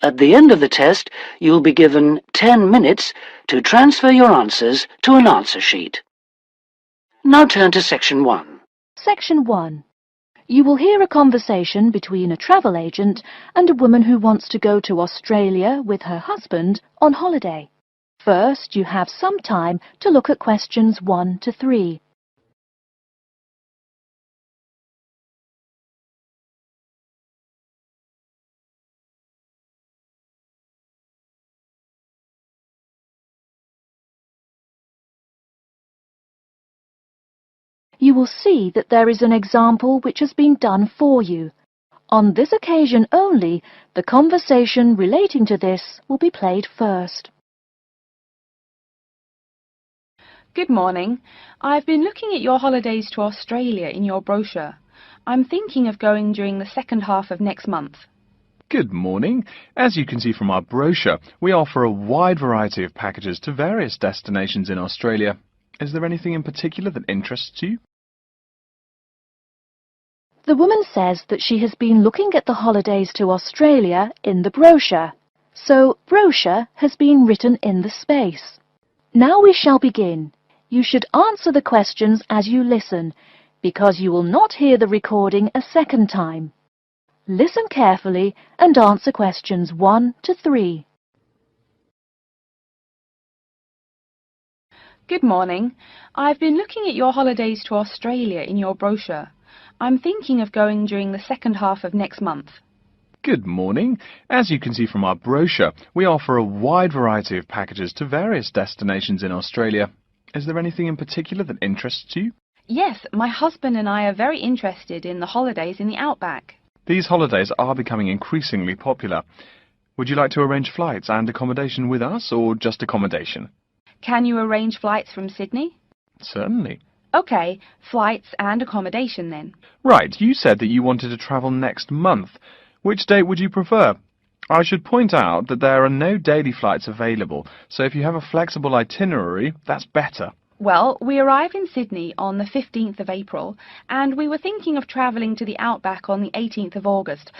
At the end of the test, you'll be given 10 minutes to transfer your answers to an answer sheet. Now turn to Section 1. Section 1. You will hear a conversation between a travel agent and a woman who wants to go to Australia with her husband on holiday. First, you have some time to look at questions 1 to 3. You will see that there is an example which has been done for you. On this occasion only, the conversation relating to this will be played first. Good morning. I've been looking at your holidays to Australia in your brochure. I'm thinking of going during the second half of next month. Good morning. As you can see from our brochure, we offer a wide variety of packages to various destinations in Australia. Is there anything in particular that interests you? The woman says that she has been looking at the holidays to Australia in the brochure. So, brochure has been written in the space. Now we shall begin. You should answer the questions as you listen, because you will not hear the recording a second time. Listen carefully and answer questions 1 to 3. Good morning. I've been looking at your holidays to Australia in your brochure. I'm thinking of going during the second half of next month. Good morning. As you can see from our brochure, we offer a wide variety of packages to various destinations in Australia. Is there anything in particular that interests you? Yes, my husband and I are very interested in the holidays in the outback. These holidays are becoming increasingly popular. Would you like to arrange flights and accommodation with us, or just accommodation? Can you arrange flights from Sydney? Certainly. OK, flights and accommodation then. Right, you said that you wanted to travel next month. Which date would you prefer? I should point out that there are no daily flights available, so if you have a flexible itinerary, that's better. Well, we arrive in Sydney on the 15th of April, and we were thinking of travelling to the outback on the 18th of August.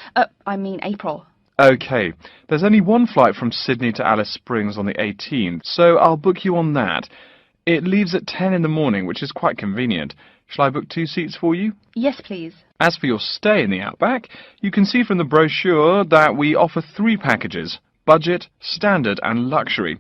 April. OK, there's only one flight from Sydney to Alice Springs on the 18th, so I'll book you on that. It leaves at 10 in the morning, which is quite convenient. Shall I book 2 seats for you? Yes, please. As for your stay in the outback, you can see from the brochure that we offer 3 packages: budget, standard and luxury.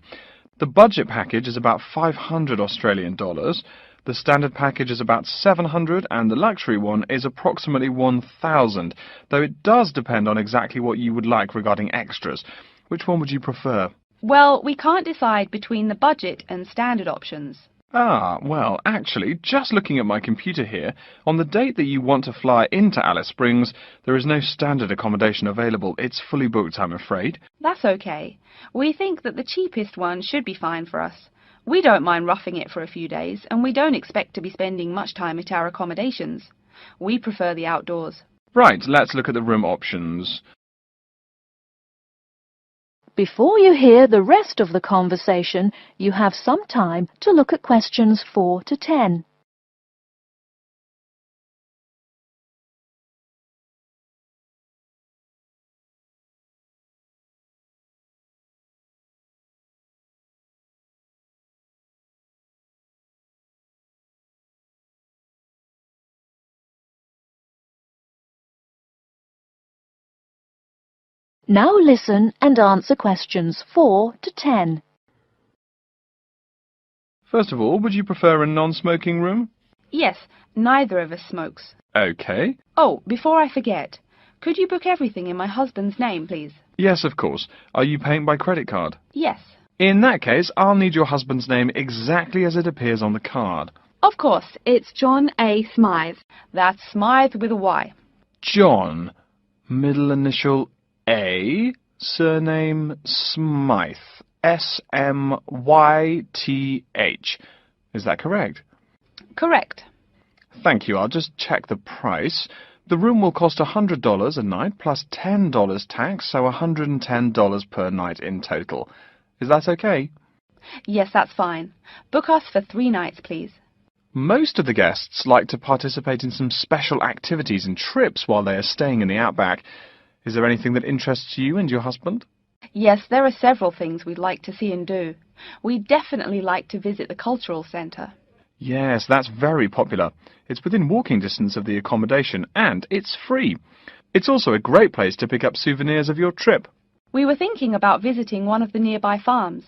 The budget package is about $500 Australian dollars, the standard package is about $700 and the luxury one is approximately $1,000, though it does depend on exactly what you would like regarding extras. Which one would you prefer? Well, we can't decide between the budget and standard options. Well, actually, just looking at my computer here, on the date that you want to fly into Alice Springs, there is no standard accommodation available. It's fully booked, I'm afraid. That's okay. We think that the cheapest one should be fine for us. We don't mind roughing it for a few days, and we don't expect to be spending much time at our accommodations. We prefer the outdoors. Right, let's look at the room options. Before you hear the rest of the conversation, you have some time to look at questions 4 to 10. Now listen and answer questions 4 to 10. First of all, would you prefer a non-smoking room? Yes, neither of us smokes. OK. Oh, before I forget, could you book everything in my husband's name, please? Yes, of course. Are you paying by credit card? Yes. In that case, I'll need your husband's name exactly as it appears on the card. Of course, it's John A. Smythe. That's Smythe with a Y. John, middle initial A, surname Smythe, S-M-Y-T-H. Is that correct? Correct. Thank you. I'll just check the price. The room will cost $100 a night plus $10 tax, so $110 per night in total. Is that okay? Yes, that's fine. Book us for 3 nights, please. Most of the guests like to participate in some special activities and trips while they are staying in the outback. Is there anything that interests you and your husband? Yes, there are several things we'd like to see and do. We'd definitely like to visit the cultural centre. Yes, that's very popular. It's within walking distance of the accommodation and it's free. It's also a great place to pick up souvenirs of your trip. We were thinking about visiting one of the nearby farms.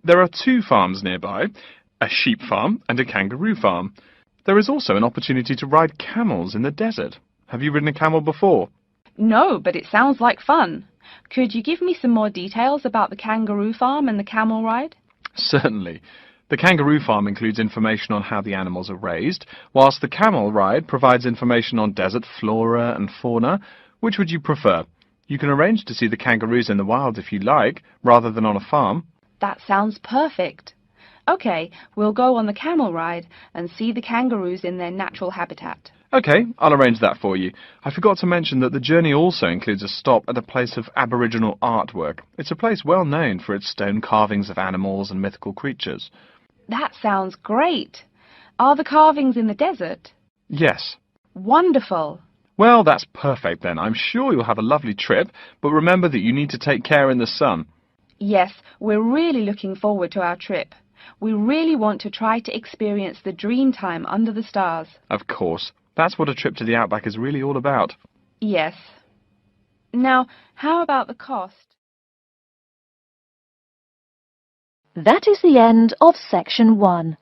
There are 2 farms nearby, a sheep farm and a kangaroo farm. There is also an opportunity to ride camels in the desert. Have you ridden a camel before? No, but it sounds like fun. Could you give me some more details about the kangaroo farm and the camel ride? Certainly. The kangaroo farm includes information on how the animals are raised, whilst the camel ride provides information on desert flora and fauna. Which would you prefer? You can arrange to see the kangaroos in the wild if you like, rather than on a farm. That sounds perfect. Okay, we'll go on the camel ride and see the kangaroos in their natural habitat. Okay, I'll arrange that for you. I forgot to mention that the journey also includes a stop at a place of Aboriginal artwork. It's a place well known for its stone carvings of animals and mythical creatures. That sounds great. Are the carvings in the desert? Yes. Wonderful. Well, that's perfect then. I'm sure you'll have a lovely trip, but remember that you need to take care in the sun. Yes, we're really looking forward to our trip. We really want to try to experience the dream time under the stars. Of course. That's what a trip to the outback is really all about. Yes. Now, how about the cost? That is the end of Section 1.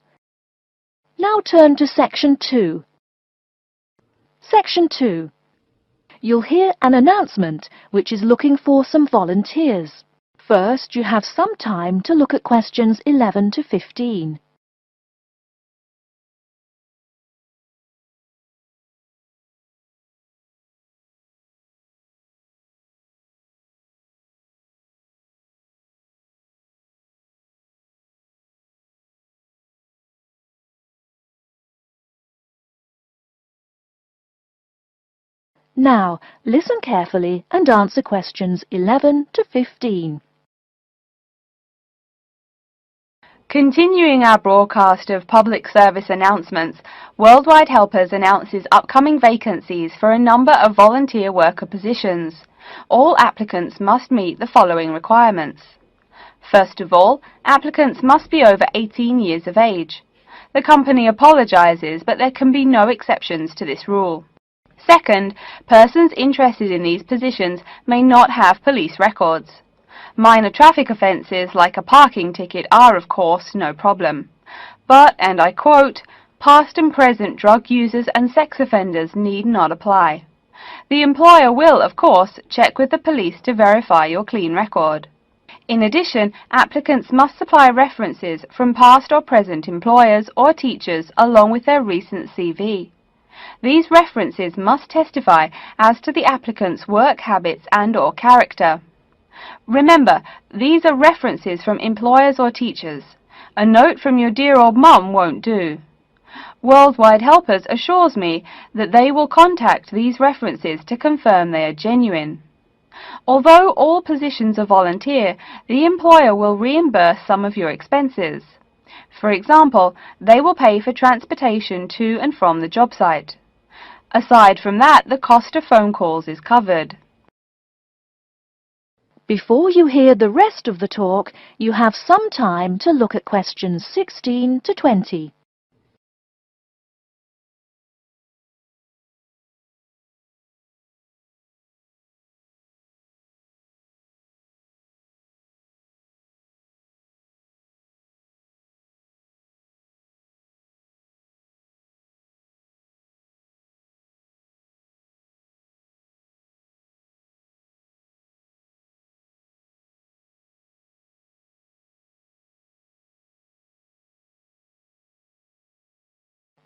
Now turn to Section 2. Section 2. You'll hear an announcement which is looking for some volunteers. First, you have some time to look at questions 11 to 15. Now, listen carefully and answer questions 11 to 15. Continuing our broadcast of public service announcements, Worldwide Helpers announces upcoming vacancies for a number of volunteer worker positions. All applicants must meet the following requirements. First of all, applicants must be over 18 years of age. The company apologises, but there can be no exceptions to this rule. Second, persons interested in these positions may not have police records. Minor traffic offences like a parking ticket are, of course, no problem. But, and I quote, past and present drug users and sex offenders need not apply. The employer will, of course, check with the police to verify your clean record. In addition, applicants must supply references from past or present employers or teachers along with their recent CV. These references must testify as to the applicant's work habits and/or character. Remember, these are references from employers or teachers. A note from your dear old mum won't do. Worldwide Helpers assures me that they will contact these references to confirm they are genuine. Although all positions are volunteer, the employer will reimburse some of your expenses. For example, they will pay for transportation to and from the job site. Aside from that, the cost of phone calls is covered. Before you hear the rest of the talk, you have some time to look at questions 16 to 20.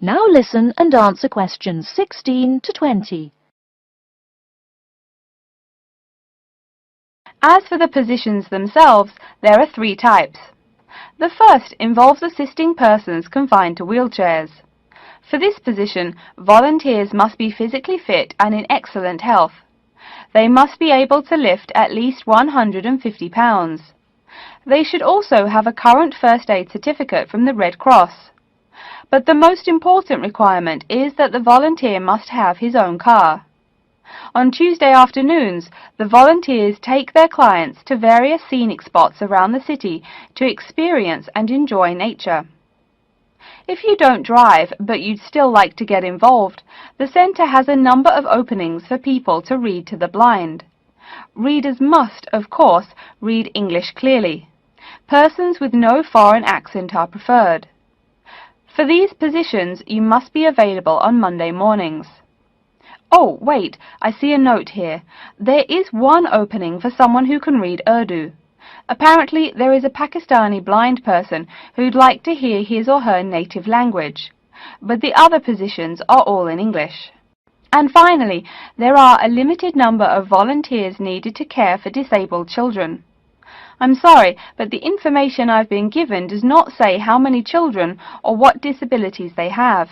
Now listen and answer questions 16 to 20. As for the positions themselves, there are 3 types. The first involves assisting persons confined to wheelchairs. For this position, volunteers must be physically fit and in excellent health. They must be able to lift at least 150 pounds. They should also have a current first aid certificate from the Red Cross. But the most important requirement is that the volunteer must have his own car. On Tuesday afternoons, the volunteers take their clients to various scenic spots around the city to experience and enjoy nature. If you don't drive, but you'd still like to get involved, the centre has a number of openings for people to read to the blind. Readers must, of course, read English clearly. Persons with no foreign accent are preferred. For these positions, you must be available on Monday mornings. Oh, wait, I see a note here. There is one opening for someone who can read Urdu. Apparently, there is a Pakistani blind person who'd like to hear his or her native language, but the other positions are all in English. And finally, there are a limited number of volunteers needed to care for disabled children. I'm sorry, but the information I've been given does not say how many children or what disabilities they have.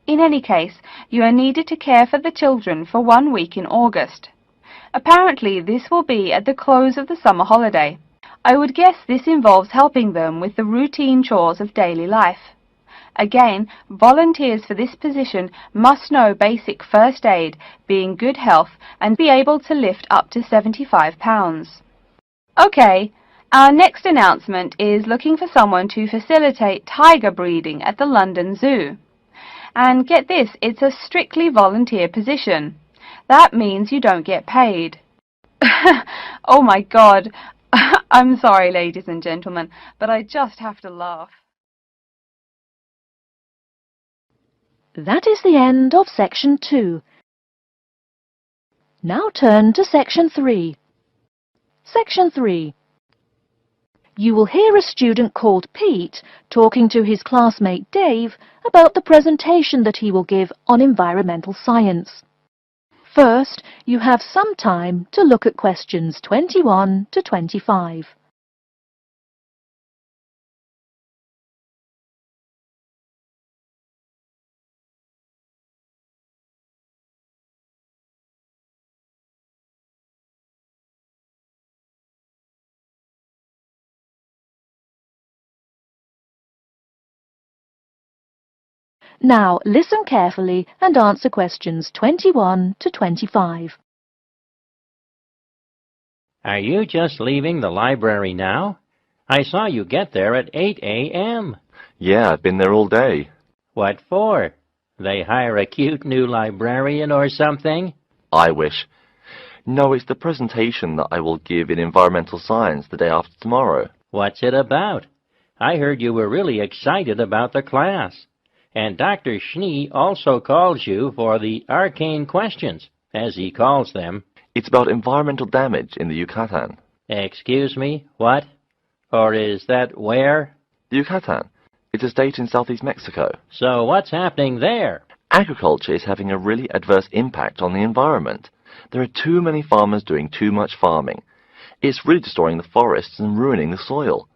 In any case, you are needed to care for the children for 1 week in August. Apparently, this will be at the close of the summer holiday. I would guess this involves helping them with the routine chores of daily life. Again, volunteers for this position must know basic first aid, be in good health, and be able to lift up to 75 pounds. Okay, our next announcement is looking for someone to facilitate tiger breeding at the London Zoo. And get this, it's a strictly volunteer position. That means you don't get paid. Oh my God. I'm sorry, ladies and gentlemen, but I just have to laugh. That is the end of Section 2. Now turn to Section 3. Section 3. You will hear a student called Pete talking to his classmate Dave about the presentation that he will give on environmental science. First, you have some time to look at questions 21 to 25. Now listen carefully and answer questions 21 to 25. Are you just leaving the library now? I saw you get there at 8 a.m. Yeah, I've been there all day. What for? They hire a cute new librarian or something? I wish. No, it's the presentation that I will give in environmental science the day after tomorrow. What's it about? I heard you were really excited about the class. And Dr. Schnee also calls you for the arcane questions, as he calls them. It's about environmental damage in the Yucatan. Excuse me, what? Or is that where? The Yucatan. It's a state in southeast Mexico. So what's happening there? Agriculture is having a really adverse impact on the environment. There are too many farmers doing too much farming. It's really destroying the forests and ruining the soil.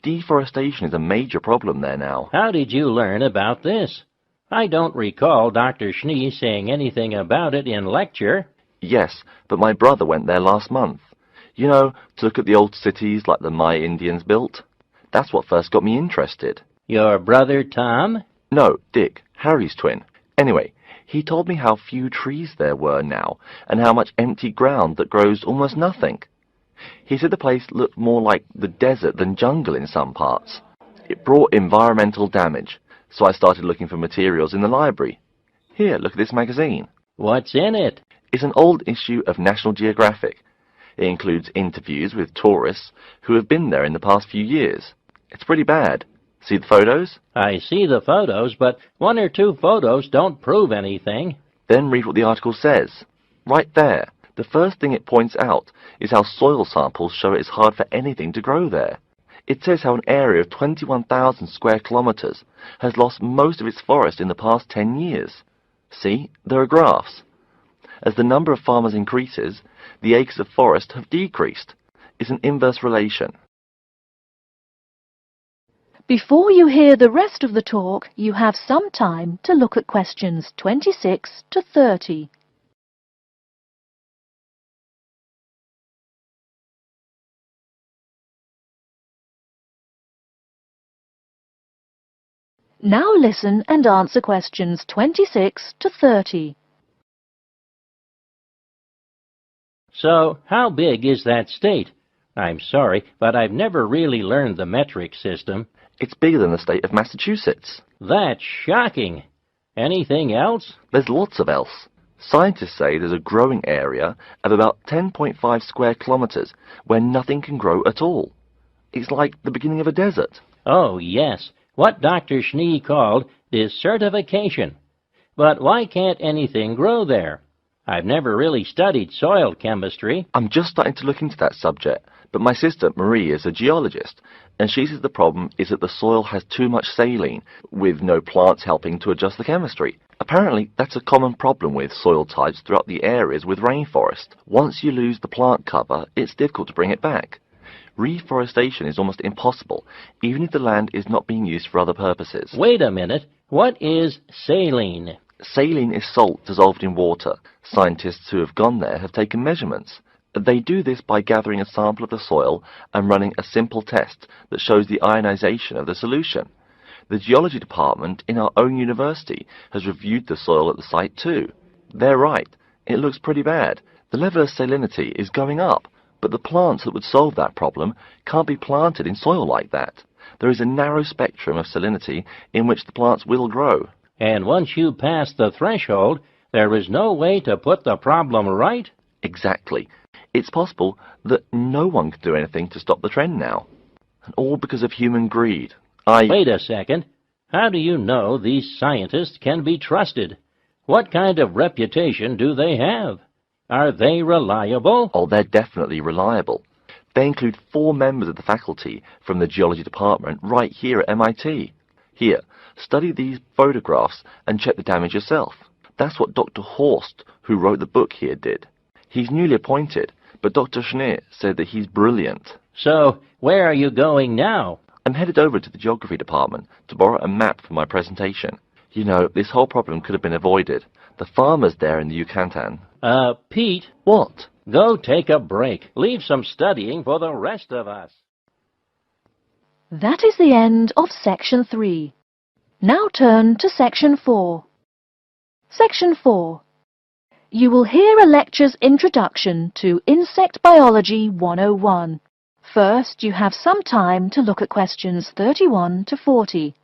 Deforestation is a major problem there now. How did you learn about this? I don't recall Dr. Schnee saying anything about it in lecture. Yes, but my brother went there last month. You know, to look at the old cities like the Maya Indians built. That's what first got me interested. Your brother Tom? No, Dick, Harry's twin. Anyway, he told me how few trees there were now, and how much empty ground that grows almost nothing. He said the place looked more like the desert than jungle in some parts. It brought environmental damage, so I started looking for materials in the library. Here, look at this magazine. What's in it? It's an old issue of National Geographic. It includes interviews with tourists who have been there in the past few years. It's pretty bad. See the photos? I see the photos, but 1 or 2 photos don't prove anything. Then read what the article says. Right there. The first thing it points out is how soil samples show it's hard for anything to grow there. It says how an area of 21,000 square kilometers has lost most of its forest in the past 10 years. See, there are graphs. As the number of farmers increases, the acres of forest have decreased. It's an inverse relation. Before you hear the rest of the talk, you have some time to look at questions 26 to 30. Now listen and answer questions 26 to 30. So, how big is that state? I'm sorry, but I've never really learned the metric system. It's bigger than the state of Massachusetts. That's shocking. Anything else? There's lots of else. Scientists say there's a growing area of about 10.5 square kilometers where nothing can grow at all. It's like the beginning of a desert. Oh, yes, what Dr. Schnee called desertification. But why can't anything grow there? I've never really studied soil chemistry. I'm just starting to look into that subject, but my sister Marie is a geologist, and she says the problem is that the soil has too much saline, with no plants helping to adjust the chemistry. Apparently, that's a common problem with soil types throughout the areas with rainforest. Once you lose the plant cover, it's difficult to bring it back. Reforestation is almost impossible, even if the land is not being used for other purposes. Wait a minute. What is saline? Saline is salt dissolved in water. Scientists who have gone there have taken measurements. They do this by gathering a sample of the soil and running a simple test that shows the ionization of the solution. The geology department in our own university has reviewed the soil at the site too. They're right. It looks pretty bad. The level of salinity is going up, but the plants that would solve that problem can't be planted in soil like that. There is a narrow spectrum of salinity in which the plants will grow. And once you pass the threshold, there is no way to put the problem right? Exactly. It's possible that no one can do anything to stop the trend now. And all because of human greed. Wait a second. How do you know these scientists can be trusted? What kind of reputation do they have? Are they reliable? Oh, they're definitely reliable. They include 4 members of the faculty from the geology department right here at MIT. Here, study these photographs and check the damage yourself. That's what Dr. Horst, who wrote the book here, did. He's newly appointed, but Dr. Schnee said that he's brilliant. So, where are you going now? I'm headed over to the geography department to borrow a map for my presentation. You know, this whole problem could have been avoided. The farmers there in the Yucatan. Pete. What? Go take a break. Leave some studying for the rest of us. That is the end of Section 3. Now turn to Section 4. Section 4. You will hear a lecture's introduction to Insect Biology 101. First, you have some time to look at questions 31 to 40.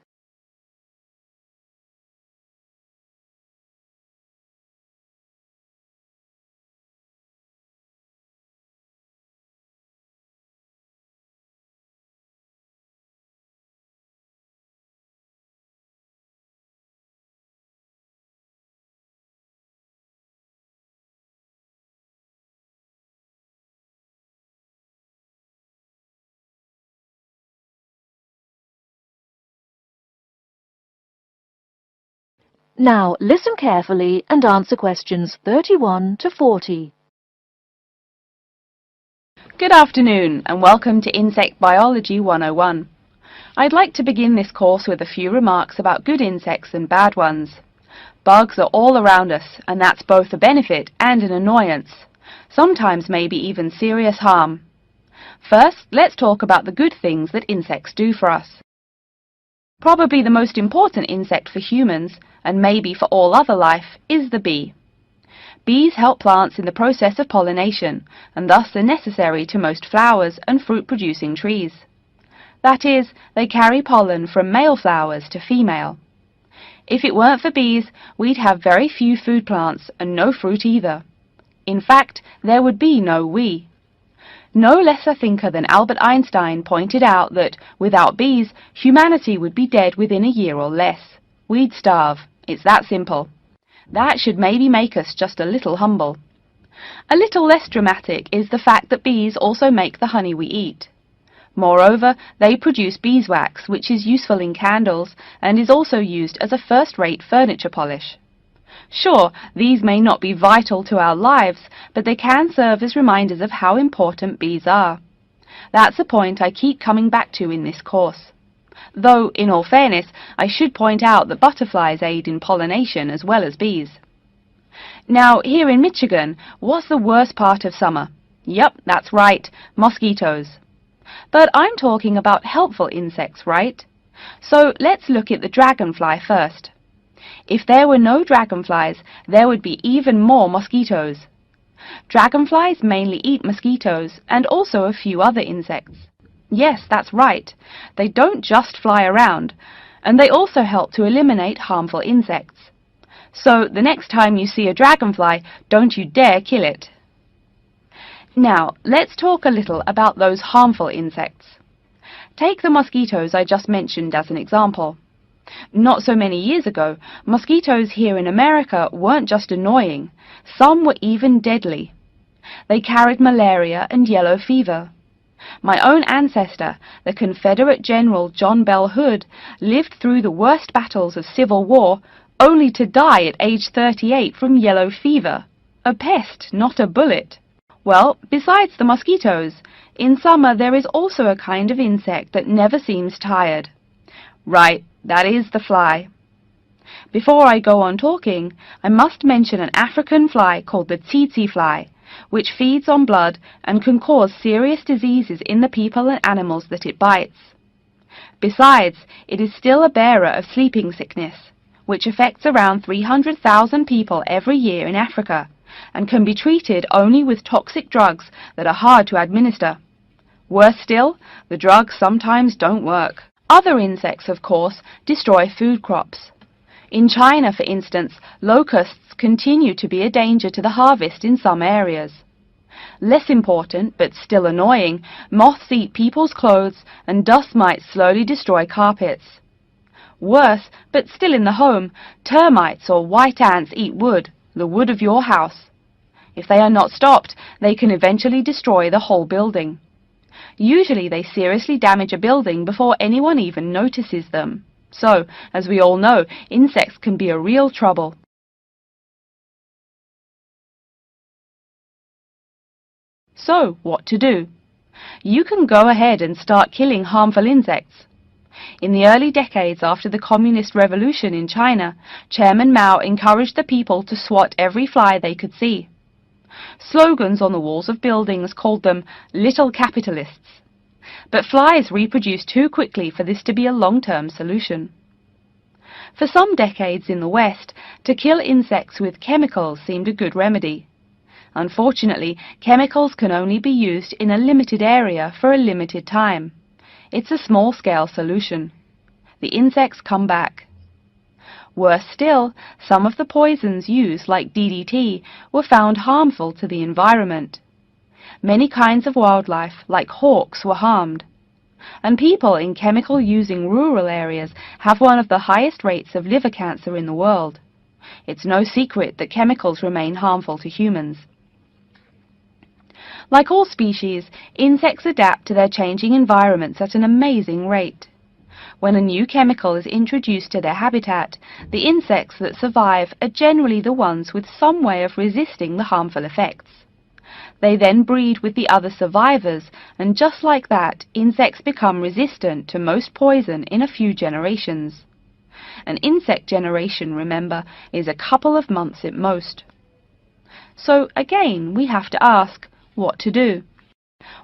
Now, listen carefully and answer questions 31 to 40. Good afternoon and welcome to Insect Biology 101. I'd like to begin this course with a few remarks about good insects and bad ones. Bugs are all around us, and that's both a benefit and an annoyance, sometimes maybe even serious harm. First, let's talk about the good things that insects do for us. Probably the most important insect for humans, and maybe for all other life, is the bee. Bees help plants in the process of pollination, and thus are necessary to most flowers and fruit-producing trees. That is, they carry pollen from male flowers to female. If it weren't for bees, we'd have very few food plants and no fruit either. In fact, there would be no we. No less a thinker than Albert Einstein pointed out that, without bees, humanity would be dead within a year or less. We'd starve. It's that simple. That should maybe make us just a little humble. A little less dramatic is the fact that bees also make the honey we eat. Moreover, they produce beeswax, which is useful in candles and is also used as a first-rate furniture polish. Sure, these may not be vital to our lives, but they can serve as reminders of how important bees are. That's a point I keep coming back to in this course. Though, in all fairness, I should point out that butterflies aid in pollination as well as bees. Now, here in Michigan, what's the worst part of summer? Yep, that's right, mosquitoes. But I'm talking about helpful insects, right? So let's look at the dragonfly first. If there were no dragonflies, there would be even more mosquitoes. Dragonflies mainly eat mosquitoes and also a few other insects. Yes, that's right. They don't just fly around, and they also help to eliminate harmful insects. So the next time you see a dragonfly, don't you dare kill it. Now, let's talk a little about those harmful insects. Take the mosquitoes I just mentioned as an example. Not so many years ago, mosquitoes here in America weren't just annoying, some were even deadly. They carried malaria and yellow fever. My own ancestor, the Confederate General John Bell Hood, lived through the worst battles of Civil War, only to die at age 38 from yellow fever. A pest, not a bullet. Well, besides the mosquitoes, in summer there is also a kind of insect that never seems tired. Right, that is the fly. Before I go on talking, I must mention an African fly called the tsetse fly, which feeds on blood and can cause serious diseases in the people and animals that it bites. Besides, it is still a bearer of sleeping sickness, which affects around 300,000 people every year in Africa, and can be treated only with toxic drugs that are hard to administer. Worse still, the drugs sometimes don't work. Other insects, of course, destroy food crops. In China, for instance, locusts continue to be a danger to the harvest in some areas. Less important, but still annoying, moths eat people's clothes and dust mites slowly destroy carpets. Worse, but still in the home, termites or white ants eat wood, the wood of your house. If they are not stopped, they can eventually destroy the whole building. Usually they seriously damage a building before anyone even notices them. So, as we all know, insects can be a real trouble. So, what to do? You can go ahead and start killing harmful insects. In the early decades after the Communist Revolution in China, Chairman Mao encouraged the people to swat every fly they could see. Slogans on the walls of buildings called them little capitalists. But flies reproduce too quickly for this to be a long-term solution. For some decades in the West, to kill insects with chemicals seemed a good remedy. Unfortunately, chemicals can only be used in a limited area for a limited time. It's a small-scale solution. The insects come back. Worse still, some of the poisons used, like DDT, were found harmful to the environment. Many kinds of wildlife, like hawks, were harmed. And people in chemical-using rural areas have one of the highest rates of liver cancer in the world. It's no secret that chemicals remain harmful to humans. Like all species, insects adapt to their changing environments at an amazing rate. When a new chemical is introduced to their habitat, the insects that survive are generally the ones with some way of resisting the harmful effects. They then breed with the other survivors, and just like that, insects become resistant to most poison in a few generations. An insect generation, remember, is a couple of months at most. So again, we have to ask, what to do?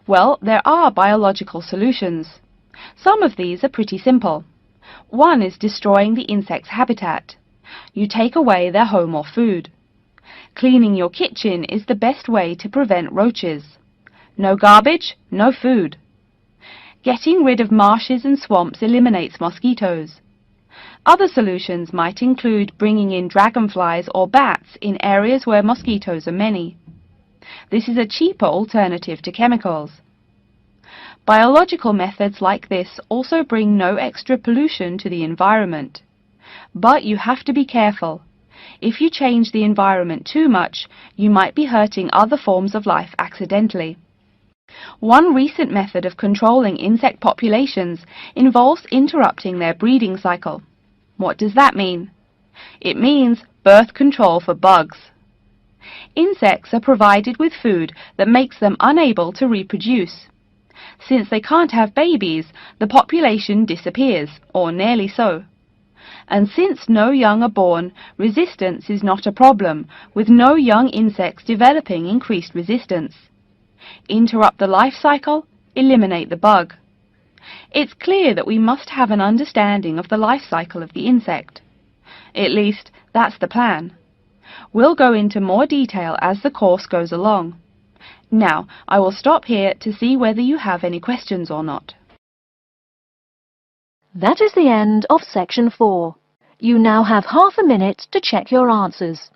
Well, there are biological solutions. Some of these are pretty simple. One is destroying the insect's habitat. You take away their home or food. Cleaning your kitchen is the best way to prevent roaches. No garbage, no food. Getting rid of marshes and swamps eliminates mosquitoes. Other solutions might include bringing in dragonflies or bats in areas where mosquitoes are many. This is a cheaper alternative to chemicals. Biological methods like this also bring no extra pollution to the environment. But you have to be careful. If you change the environment too much, you might be hurting other forms of life accidentally. One recent method of controlling insect populations involves interrupting their breeding cycle. What does that mean? It means birth control for bugs. Insects are provided with food that makes them unable to reproduce. Since they can't have babies, the population disappears, or nearly so. And since no young are born, resistance is not a problem, with no young insects developing increased resistance. Interrupt the life cycle, eliminate the bug. It's clear that we must have an understanding of the life cycle of the insect. At least, that's the plan. We'll go into more detail as the course goes along. Now, I will stop here to see whether you have any questions or not. That is the end of section 4. You now have half a minute to check your answers.